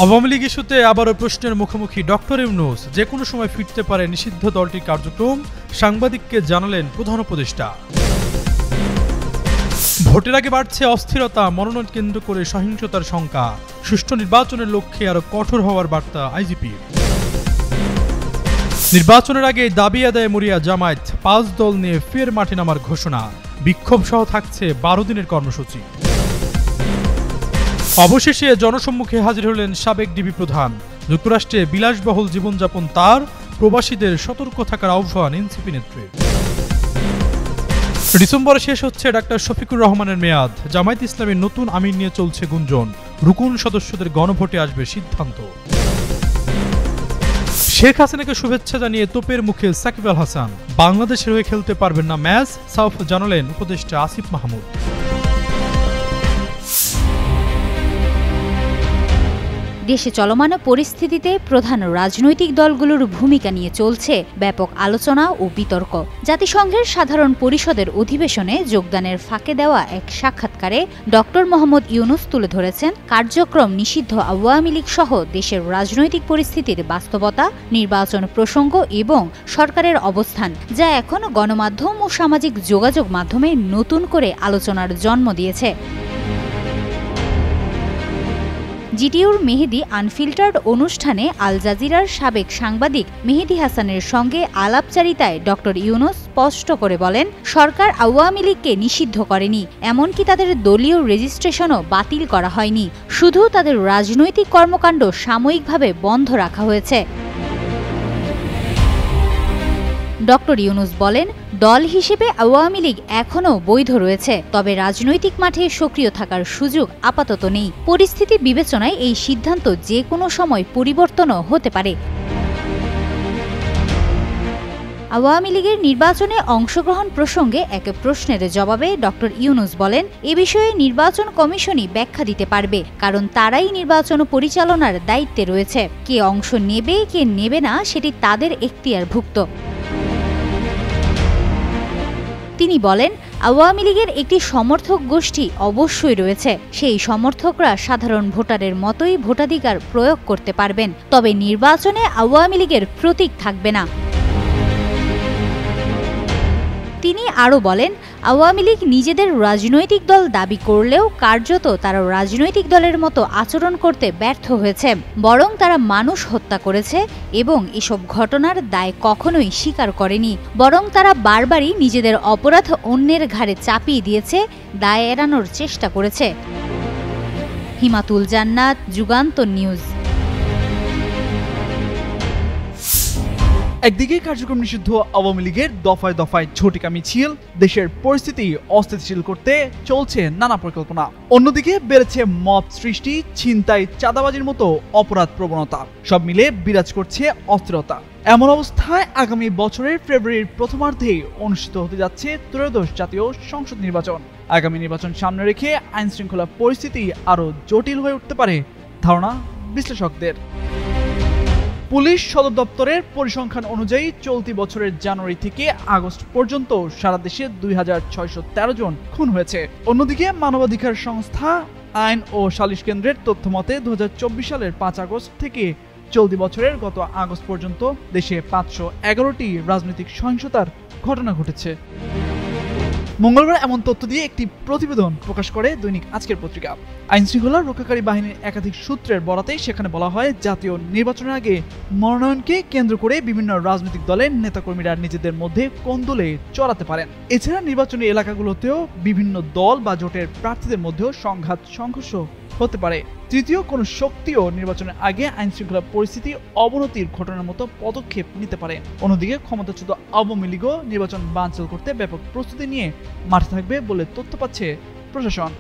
আওয়ামী লীগ ইস্যুতে আবারও প্রশ্নের মুখোমুখি ডক্টর ইউনূস। যে কোনো সময় ফিরতে পারে নিষিদ্ধ দলটির কার্যক্রম, সাংবাদিককে জানালেন প্রধান উপদেষ্টা। ভোটের আগে বাড়ছে অস্থিরতা, মনোনয়ন কেন্দ্র করে সহিংসতার শঙ্কা। সুষ্ঠু নির্বাচনের লক্ষ্যে আরো কঠোর হওয়ার বার্তা আইজিপির। নির্বাচনের আগে দাবি আদায়ে মরিয়া জামায়াত, 5 দল নিয়ে ফের মাঠে নামার ঘোষণা। বিক্ষোভ সহ থাকছে 12 দিনের কর্মসূচি। অবশেষে জনসম্মুখে হাজির হলেন সাবেক ডিবি প্রধান। যুক্তরাষ্ট্রে বিলাসবহুল জীবনযাপন তার, প্রবাসীদের সতর্ক থাকার আহ্বান এনসিপি নেত্রীর। ডিসেম্বরে শেষ হচ্ছে ডাক্তার শফিকুর রহমানের মেয়াদ। জামায়াত ইসলামের নতুন আমির নিয়ে চলছে গুঞ্জন। রুকুন সদস্যদের গণভোটে আসবে সিদ্ধান্ত। শেখ হাসিনাকে শুভেচ্ছা জানিয়ে তোপের মুখে সাকিব আল হাসান। বাংলাদেশের হয়ে খেলতে পারবেন না ম্যাচ, সাউফ জানালেন উপদেষ্টা আসিফ মাহমুদ। দেশে চলমান পরিস্থিতিতে প্রধান রাজনৈতিক দলগুলোর ভূমিকা নিয়ে চলছে ব্যাপক আলোচনা ও বিতর্ক। জাতিসংঘের সাধারণ পরিষদের অধিবেশনে যোগদানের ফাঁকে দেওয়া এক সাক্ষাৎকারে ডক্টর মোহাম্মদ ইউনূস তুলে ধরেছেন কার্যক্রম নিষিদ্ধ আওয়ামী লীগ সহ দেশের রাজনৈতিক পরিস্থিতির বাস্তবতা, নির্বাচন প্রসঙ্গ এবং সরকারের অবস্থান, যা এখন গণমাধ্যম ও সামাজিক যোগাযোগ মাধ্যমে নতুন করে আলোচনার জন্ম দিয়েছে। জিটিইউর মেহেদী আনফিল্টার্ড অনুষ্ঠানে আল জাজিরার সাবেক সাংবাদিক মেহেদী হাসানের সঙ্গে আলাপচারিতায় ডক্টর ইউনূস স্পষ্ট করে বলেন, সরকার আওয়ামী লীগকে নিষিদ্ধ করেনি, এমনকি তাদের দলীয় রেজিস্ট্রেশনও বাতিল করা হয়নি, শুধু তাদের রাজনৈতিক কর্মকাণ্ড সাময়িকভাবে বন্ধ রাখা হয়েছে। ডক্টর ইউনূস বলেন, দল হিসেবে আওয়ামী লীগ এখনও বৈধ রয়েছে, তবে রাজনৈতিক মাঠে সক্রিয় থাকার সুযোগ আপাতত নেই। পরিস্থিতি বিবেচনায় এই সিদ্ধান্ত যে কোনো সময় পরিবর্তনও হতে পারে। আওয়ামী লীগের নির্বাচনে অংশগ্রহণ প্রসঙ্গে এক প্রশ্নের জবাবে ডক্টর ইউনূস বলেন, এ বিষয়ে নির্বাচন কমিশনই ব্যাখ্যা দিতে পারবে, কারণ তারাই নির্বাচন পরিচালনার দায়িত্বে রয়েছে। কে অংশ নেবে কে নেবে না সেটি তাদের এখতিয়ারভুক্ত। তিনি বলেন, আওয়ামী লীগের একটি সমর্থক গোষ্ঠী অবশ্যই রয়েছে। সেই সমর্থকরা সাধারণ ভোটারের মতোই ভোটাধিকার প্রয়োগ করতে পারবেন, তবে নির্বাচনে আওয়ামী লীগের প্রতীক থাকবে না। তিনি আরও বলেন, আওয়ামী লীগ নিজেদের রাজনৈতিক দল দাবি করলেও কার্যত তারা রাজনৈতিক দলের মতো আচরণ করতে ব্যর্থ হয়েছে, বরং তারা মানুষ হত্যা করেছে এবং এসব ঘটনার দায় কখনোই স্বীকার করেনি, বরং তারা বারবারই নিজেদের অপরাধ অন্যের ঘাড়ে চাপিয়ে দিয়েছে, দায় এড়ানোর চেষ্টা করেছে। হিমাতুল জান্নাত, যুগান্তর নিউজ। একদিকে কার্যক্রম নিষিদ্ধ আওয়ামী লীগের দফায় দফায় ঝটিকা মিছিল, দেশের পরিস্থিতি অস্থিতিশীল করতে চলছে নানা পরিকল্পনা। অন্যদিকে বেড়েছে মব সৃষ্টি, ছিনতাই, চাঁদাবাজির মতো অপরাধ প্রবণতা, সব মিলে বিরাজ করছে অস্থিরতা। এমন অবস্থায় আগামী বছরের ফেব্রুয়ারির প্রথমার্ধেই অনুষ্ঠিত হতে যাচ্ছে ত্রয়োদশ জাতীয় সংসদ নির্বাচন। আগামী নির্বাচন সামনে রেখে আইন শৃঙ্খলা পরিস্থিতি আরও জটিল হয়ে উঠতে পারে ধারণা বিশ্লেষকদের। পুলিশ সদর দপ্তরের পরিসংখ্যান অনুযায়ী চলতি বছরের জানুয়ারি থেকে আগস্ট পর্যন্ত সারা দেশে 2613 জন খুন হয়েছে। অন্যদিকে মানবাধিকার সংস্থা আইন ও সালিশ কেন্দ্রের তথ্য মতে 2024 সালের 5 আগস্ট থেকে চলতি বছরের গত আগস্ট পর্যন্ত দেশে 511টি রাজনৈতিক সহিংসতার ঘটনা ঘটেছে। মঙ্গলবার এমন তথ্য দিয়ে একটি প্রতিবেদন প্রকাশ করে দৈনিক আজকের পত্রিকা। আইনশৃঙ্খলা রক্ষাকারী বাহিনীর একাধিক সূত্রের বরাতে সেখানে বলা হয়, জাতীয় নির্বাচনের আগে মনোনয়নকে কেন্দ্র করে বিভিন্ন রাজনৈতিক দলের নেতাকর্মীরা নিজেদের মধ্যে কোন্দলে চড়াতে পারেন। এছাড়া নির্বাচনী এলাকাগুলোতেও বিভিন্ন দল বা জোটের প্রার্থীদের মধ্যেও সংঘাত সংঘর্ষ হতে পারে। তৃতীয় কোন শক্তিও নির্বাচনের আগে আইনশৃঙ্খলা পরিস্থিতি অবনতির ঘটনার মতো পদক্ষেপ নিতে পারে। অন্যদিকে ক্ষমতাচ্যুত আওয়ামী লীগও নির্বাচন বানচাল করতে ব্যাপক প্রস্তুতি নিয়ে মাঠে থাকবে বলে তথ্য পাচ্ছে প্রশাসন।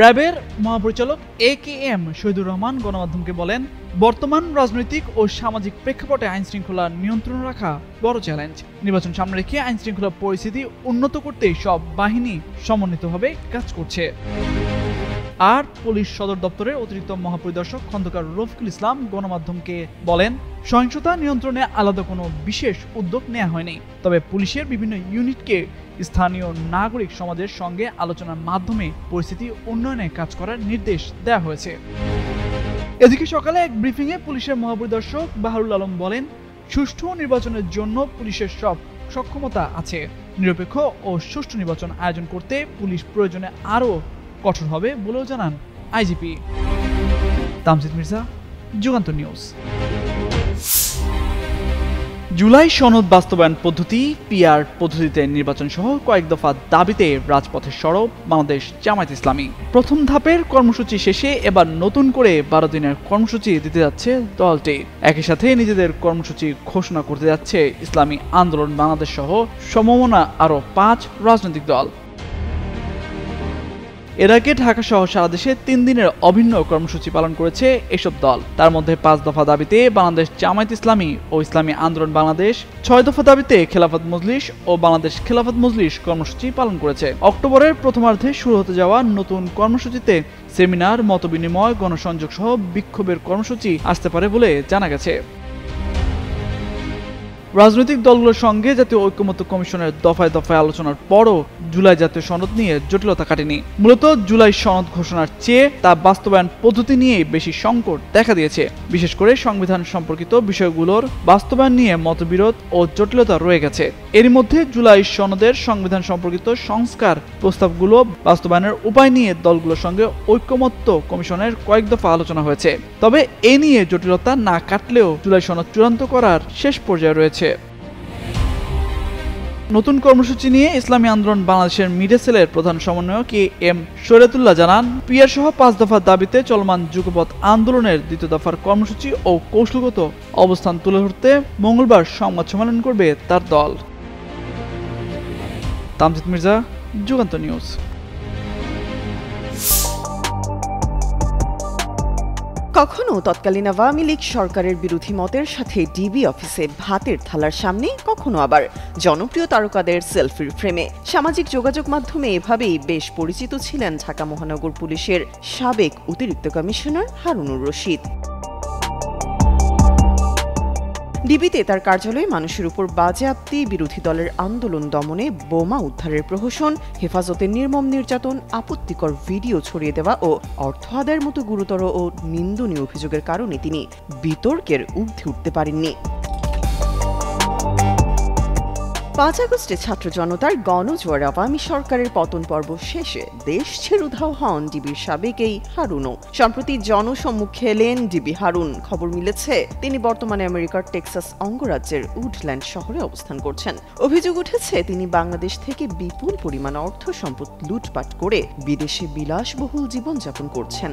র্যাবের মহাপরিচালক AKM শহীদুর রহমান গণমাধ্যমকে বলেন, বর্তমান রাজনৈতিক ও সামাজিক প্রেক্ষাপটে আইন শৃঙ্খলা নিয়ন্ত্রণ রাখা বড় চ্যালেঞ্জ। নির্বাচন সামনে রেখে আইন শৃঙ্খলা পরিস্থিতি উন্নত করতে সব বাহিনী সমন্বিতভাবে কাজ করছে। আর পুলিশ সদর দপ্তরের অতিরিক্ত মহাপরিদর্শক খন্দকার রফিকুল ইসলাম গণমাধ্যমকে বলেন, সহিংসতা নিয়ন্ত্রণে আলাদা কোনো বিশেষ উদ্যোগ নেওয়া হয়নি, তবে পুলিশের বিভিন্ন ইউনিটকে স্থানীয় নাগরিক সমাজের সঙ্গে আলোচনার মাধ্যমে পরিস্থিতি উন্নয়নে কাজ করার নির্দেশ দেওয়া হয়েছে। এদিকে সকালে এক ব্রিফিংয়ে পুলিশের মহাপরিদর্শক বাহারুল আলম বলেন, সুষ্ঠু নির্বাচনের জন্য পুলিশের সব সক্ষমতা আছে। নিরপেক্ষ ও সুষ্ঠু নির্বাচন আয়োজন করতে পুলিশ প্রয়োজনে আরও কঠোর হবে বলেও জানান আইজিপি। তামজিদ মির্জা, যুগান্তর নিউজ। জুলাই সনদ বাস্তবায়ন পদ্ধতি, পিআর পদ্ধতিতে নির্বাচন সহ কয়েক দফা দাবিতে রাজপথে সরব বাংলাদেশ জামায়াত ইসলামী। প্রথম ধাপের কর্মসূচি শেষে এবার নতুন করে 12 দিনের কর্মসূচি দিতে যাচ্ছে দলটি। একই সাথে নিজেদের কর্মসূচি ঘোষণা করতে যাচ্ছে ইসলামী আন্দোলন বাংলাদেশ সহ সমমনা আরও 5 রাজনৈতিক দল। এর আগে ঢাকা সহ সারা দেশে 3 দিনের অভিন্ন কর্মসূচি পালন করেছে এসব দল। তার মধ্যে 5 দফা দাবিতে বাংলাদেশ জামায়াত ইসলামী ও ইসলামী আন্দোলন বাংলাদেশ, 6 দফা দাবিতে খেলাফত মজলিস ও বাংলাদেশ খেলাফত মজলিস কর্মসূচি পালন করেছে। অক্টোবরের প্রথমার্ধে শুরু হতে যাওয়া নতুন কর্মসূচিতে সেমিনার, মতবিনিময়, গণসংযোগ সহ বিক্ষোভের কর্মসূচি আসতে পারে বলে জানা গেছে। রাজনৈতিক দলগুলোর সঙ্গে জাতীয় ঐক্যমত্য কমিশনের দফায় দফায় আলোচনার পরও জুলাই জাতীয় সনদ নিয়ে জটিলতা কাটেনি। মূলত জুলাই সনদ ঘোষণার চেয়ে তা বাস্তবায়ন পদ্ধতি নিয়ে বেশি সংকট দেখা দিয়েছে। বিশেষ করে সংবিধান সম্পর্কিত বিষয়গুলোর বাস্তবায়ন নিয়ে মতবিরোধ ও জটিলতা রয়ে গেছে। এরই মধ্যে জুলাই সনদের সংবিধান সম্পর্কিত সংস্কার প্রস্তাবগুলো বাস্তবায়নের উপায় নিয়ে দলগুলোর সঙ্গে ঐক্যমত্য কমিশনের কয়েক দফা আলোচনা হয়েছে। তবে এ নিয়ে জটিলতা না কাটলেও জুলাই সনদ চূড়ান্ত করার শেষ পর্যায়ে রয়েছে। নতুন কর্মসূচি নিয়ে ইসলামী আন্দোলন বাংলাদেশের মিডিয়া সেলের প্রধান সমন্বয়ক এম শরীয়তুল্লাহ জানান, পিআর সহ 5 দফা দাবিতে চলমান যুগপৎ আন্দোলনের 2য় দফার কর্মসূচি ও কৌশলগত অবস্থান তুলে ধরতে মঙ্গলবার সংবাদ সম্মেলন করবে তার দল। তামজিদ মির্জা, যুগান্তর নিউজ। কখনো তৎকালীন আওয়ামী লীগ সরকারের বিরোধী মতের সাথে ডিবি অফিসে ভাতের থালার সামনে, কখনো আবার জনপ্রিয় তারকাদের সেলফির ফ্রেমে। সামাজিক যোগাযোগ মাধ্যমে এভাবেই বেশ পরিচিত ছিলেন ঢাকা মহানগর পুলিশের সাবেক অতিরিক্ত কমিশনার হারুনুর রশিদ। ডিবিতে তার কার্যালয়ে মানুষের উপর বাজেয়াপ্তি, বিরোধী দলের আন্দোলন দমনে বোমা উদ্ধারের প্রহসন, হেফাজতের নির্মম নির্যাতন, আপত্তিকর ভিডিও ছড়িয়ে দেওয়া ও অর্থ আদায়ের মতো গুরুতর ও নিন্দনীয় অভিযোগের কারণে তিনি বিতর্কের ঊর্ধ্বে উঠতে পারেননি। 5 আগস্টে ছাত্র জনতার গণজোয়ার আওয়ামী সরকারের পতন পর্ব শেষে দেশ ছেড়ে উধাও হন ডিবির সাবেক এই হারুনও। সম্প্রতি জনসম্মুখে এলেন ডিবি হারুন। খবর মিলেছে তিনি বর্তমানে আমেরিকার টেক্সাস অঙ্গরাজ্যের উডল্যান্ড শহরে অবস্থান করছেন। অভিযোগ উঠেছে তিনি বাংলাদেশ থেকে বিপুল পরিমাণ অর্থ সম্পদ লুটপাট করে বিদেশে বিলাসবহুল জীবনযাপন করছেন।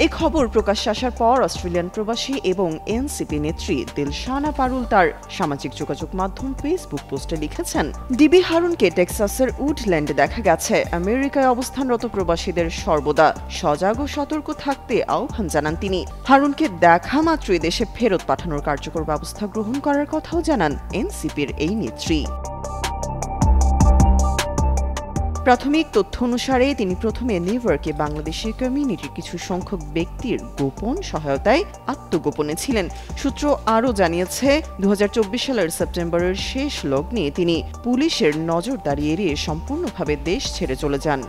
এই খবর প্রকাশ্যে আসার পর অস্ট্রেলিয়ান প্রবাসী এবং এনসিপি নেত্রী দিলশানা পারুল তার সামাজিক যোগাযোগ মাধ্যম ফেসবুক পোস্টে লিখেছেন, ডিবি হারুনকে টেক্সাসের উডল্যান্ডে দেখা গেছে। আমেরিকায় অবস্থানরত প্রবাসীদের সর্বদা সজাগ ও সতর্ক থাকতে আহ্বান জানান তিনি। হারুনকে দেখা মাত্রই দেশে ফেরত পাঠানোর কার্যকর ব্যবস্থা গ্রহণ করার কথাও জানান এনসিপির এই নেত্রী। প্রাথমিক তথ্য অনুসারে তিনি প্রথমে নিউ ইয়র্কে বাংলাদেশি কমিউনিটির কিছু সংখ্যক ব্যক্তির গোপন সহায়তায় আত্মগোপনে ছিলেন। সূত্র আরও জানিয়েছে, 2024 সালের সেপ্টেম্বরের শেষ লগ্নে তিনি পুলিশের নজরদারি এড়িয়ে সম্পূর্ণভাবে দেশ ছেড়ে চলে যান।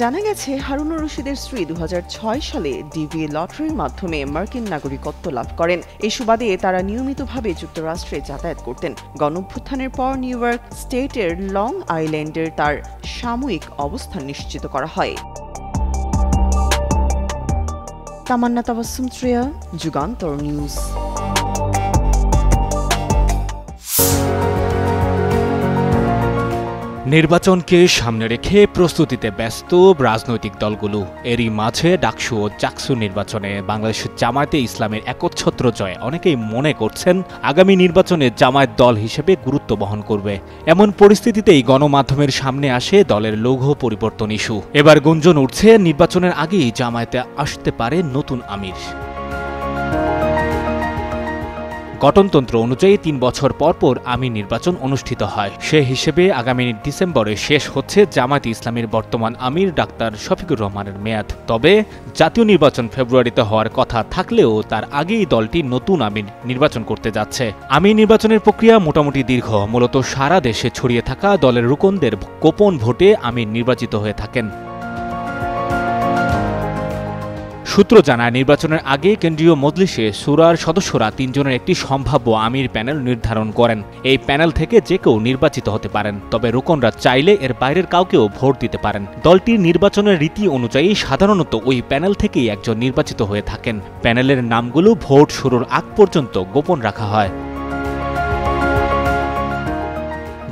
জানা গেছে, হারুনুর রশিদের স্ত্রী 2006 সালে ডিবি লটারির মাধ্যমে মার্কিন নাগরিকত্ব লাভ করেন। এই সুবাদে তারা নিয়মিতভাবে যুক্তরাষ্ট্রে যাতায়াত করতেন। গণঅভ্যুত্থানের পর নিউ ইয়র্ক স্টেটের লং আইল্যান্ডের তার সাময়িক অবস্থান নিশ্চিত করা হয়। তামান্না তাবাসসুম শ্রেয়া, যুগান্তর নিউজ। নির্বাচনকে সামনে রেখে প্রস্তুতিতে ব্যস্ত রাজনৈতিক দলগুলো। এরই মাঝে ডাকসু ও জাকসু নির্বাচনে বাংলাদেশ জামায়াতে ইসলামের একচ্ছত্র জয় অনেকেই মনে করছেন আগামী নির্বাচনে জামায়াত দল হিসেবে গুরুত্ব বহন করবে। এমন পরিস্থিতিতেই গণমাধ্যমের সামনে আসে দলের লৌহ পরিবর্তন ইস্যু। এবার গুঞ্জন উঠছে নির্বাচনের আগেই জামায়াতে আসতে পারে নতুন আমির। গঠনতন্ত্র অনুযায়ী 3 বছর পর পর আমির নির্বাচন অনুষ্ঠিত হয়। সে হিসেবে আগামী ডিসেম্বরে শেষ হচ্ছে জামায়াতে ইসলামীর বর্তমান আমির ডাক্তার শফিকুর রহমানের মেয়াদ। তবে জাতীয় নির্বাচন ফেব্রুয়ারিতে হওয়ার কথা থাকলেও তার আগেই দলটি নতুন আমির নির্বাচন করতে যাচ্ছে। আমির নির্বাচনের প্রক্রিয়া মোটামুটি দীর্ঘ। মূলত সারা দেশে ছড়িয়ে থাকা দলের রুকনদের গোপন ভোটে আমির নির্বাচিত হয়ে থাকেন। সূত্র জানায়, নির্বাচনের আগে কেন্দ্রীয় মজলিসে শুরার সদস্যরা 3 জনের একটি সম্ভাব্য আমির প্যানেল নির্ধারণ করেন। এই প্যানেল থেকে যে কেউ নির্বাচিত হতে পারেন, তবে রুকনরা চাইলে এর বাইরের কাউকেও ভোট দিতে পারেন। দলটির নির্বাচনের রীতি অনুযায়ী সাধারণত ওই প্যানেল থেকেই একজন নির্বাচিত হয়ে থাকেন। প্যানেলের নামগুলো ভোট শুরুর আগ পর্যন্ত গোপন রাখা হয়।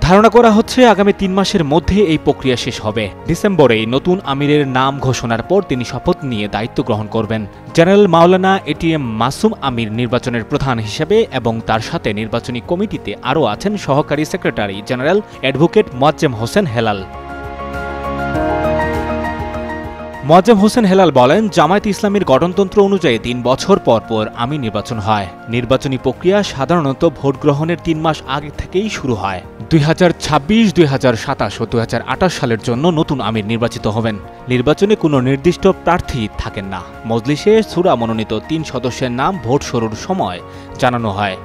ধারণা করা হচ্ছে আগামী 3 মাসের মধ্যে এই প্রক্রিয়া শেষ হবে। ডিসেম্বরে নতুন আমিরের নাম ঘোষণার পর তিনি শপথ নিয়ে দায়িত্ব গ্রহণ করবেন। জেনারেল মাওলানা এটিএম মাসুম আমির নির্বাচনের প্রধান হিসেবে এবং তার সাথে নির্বাচনী কমিটিতে আরও আছেন সহকারী secretary general advocate Moazzem Hossain Helal. Moazzem Hossain Helal বলেন, জামায়াতে ইসলামীর গঠনতন্ত্র অনুযায়ী 3 বছর পর পর আমির নির্বাচন হয়। নির্বাচনী প্রক্রিয়া সাধারণত ভোট গ্রহণের 3 মাস আগে থেকেই শুরু হয়। 2026, 2027 ও 2028 সালের জন্য নতুন আমির নির্বাচিত হবেন। নির্বাচনে কোনো নির্দিষ্ট প্রার্থী থাকেন না। মজলিসে শুরা মনোনীত 3 সদস্যের নাম ভোট শুরুর সময় জানানো হয়।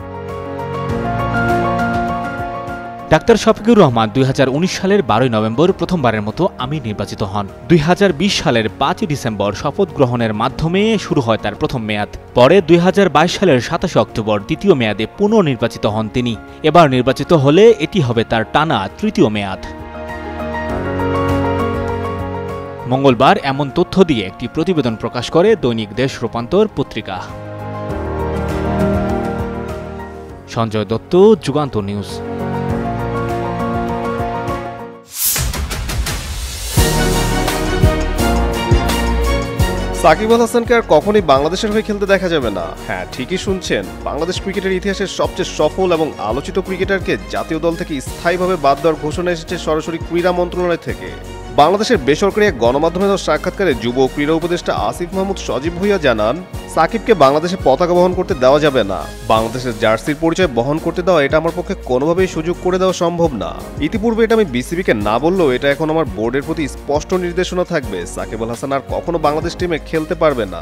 ডাক্তার শফিকুর রহমান 2019 সালের 12 নভেম্বর প্রথমবারের মতো আমির নির্বাচিত হন। 2020 সালের 5 ডিসেম্বর শপথ গ্রহণের মাধ্যমে শুরু হয় তার প্রথম মেয়াদ। পরে 2022 সালের 27 অক্টোবর দ্বিতীয় মেয়াদে পুনর্নির্বাচিত হন তিনি। এবার নির্বাচিত হলে এটি হবে তার টানা 3য় মেয়াদ। মঙ্গলবার এমন তথ্য দিয়ে একটি প্রতিবেদন প্রকাশ করে দৈনিক দেশ রূপান্তর পত্রিকা। সঞ্জয় দত্ত, যুগান্তর নিউজ। সাকিব আল হাসানকে আর কখনোই বাংলাদেশের হয়ে খেলতে দেখা যাবে না। হ্যাঁ, ঠিকই শুনছেন। বাংলাদেশ ক্রিকেটের ইতিহাসের সবচেয়ে সফল এবং আলোচিত ক্রিকেটারকে জাতীয় দল থেকে স্থায়ীভাবে বাদ দেওয়ার ঘোষণা এসেছে সরাসরি ক্রীড়া মন্ত্রণালয় থেকে। বাংলাদেশের বেসরকারি এক গণমাধ্যমে দেওয়া সাক্ষাৎকারে যুব ক্রীড়া উপদেষ্টা আসিফ মাহমুদ সজীব ভুঁইয়া জানান, সাকিবকে বাংলাদেশে পতাকা বহন করতে দেওয়া যাবে না। বাংলাদেশের জার্সির পরিচয় বহন করতে দেওয়া এটা আমার পক্ষে কোনোভাবেই সুযোগ করে দেওয়া সম্ভব না। ইতিপূর্বে এটা আমি বিসিবিকে না বললেও এটা এখন আমার বোর্ডের প্রতি স্পষ্ট নির্দেশনা থাকবে। সাকিব আল হাসান আর কখনো বাংলাদেশ টিমে খেলতে পারবে না।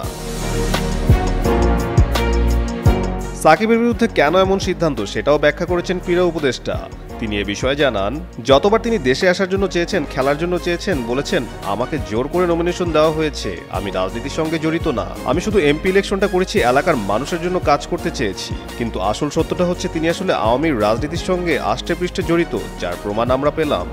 সাকিবের বিরুদ্ধে কেন এমন সিদ্ধান্ত সেটাও ব্যাখ্যা করেছেন ক্রীড়া উপদেষ্টা। তিনি এ বিষয়ে জানান, যতবার তিনি দেশে আসার জন্য চেয়েছেন, খেলার জন্য চেয়েছেন, বলেছেন আমাকে জোর করে নমিনেশন দেওয়া হয়েছে। আমি রাজনীতির সঙ্গে জড়িত না। আমি শুধু এমপি ইলেকশনটা করেছি, এলাকার মানুষের জন্য কাজ করতে চেয়েছি। কিন্তু আসল সত্যটা হচ্ছে তিনি আসলে আওয়ামী রাজনীতির সঙ্গে আষ্টে পৃষ্ঠে জড়িত, যার প্রমাণ আমরা পেলাম।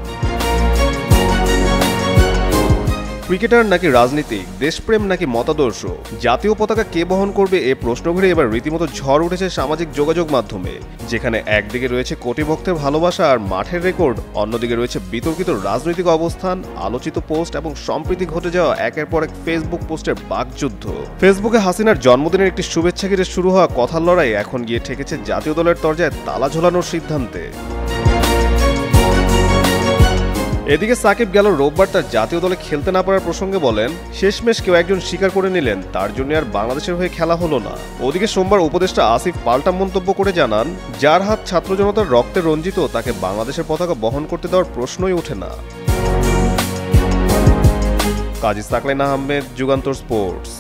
ক্রিকেটার নাকি রাজনীতিক, দেশপ্রেম নাকি মতাদর্শ, জাতীয় পতাকা কে বহন করবে এ প্রশ্ন ঘিরে এবার রীতিমতো ঝড় উঠেছে সামাজিক যোগাযোগ মাধ্যমে। যেখানে একদিকে রয়েছে কোটি ভক্তের ভালোবাসা আর মাঠের রেকর্ড, অন্যদিকে রয়েছে বিতর্কিত রাজনৈতিক অবস্থান, আলোচিত পোস্ট এবং সম্প্রতি ঘটে যাওয়া একের পর এক ফেসবুক পোস্টের বাকযুদ্ধ। ফেসবুকে হাসিনার জন্মদিনের একটি শুভেচ্ছা ঘিরে শুরু হওয়া কথার লড়াই এখন গিয়ে ঠেকেছে জাতীয় দলের দরজায় তালা ঝোলানোর সিদ্ধান্তে। এদিকে সাকিব গেল রোববার তার জাতীয় দলে খেলতে না পারার প্রসঙ্গে বলেন, শেষমেশ কেউ একজন স্বীকার করে নিলেন তার জন্য আর বাংলাদেশের হয়ে খেলা হলো না। ওদিকে সোমবার উপদেষ্টা আসিফ পাল্টা মন্তব্য করে জানান, যার হাত ছাত্র জনতার রক্তে রঞ্জিত তাকে বাংলাদেশের পতাকা বহন করতে দেওয়ার প্রশ্নই ওঠে না। কাজী সাকলাইন আহমেদ, যুগান্তর স্পোর্টস।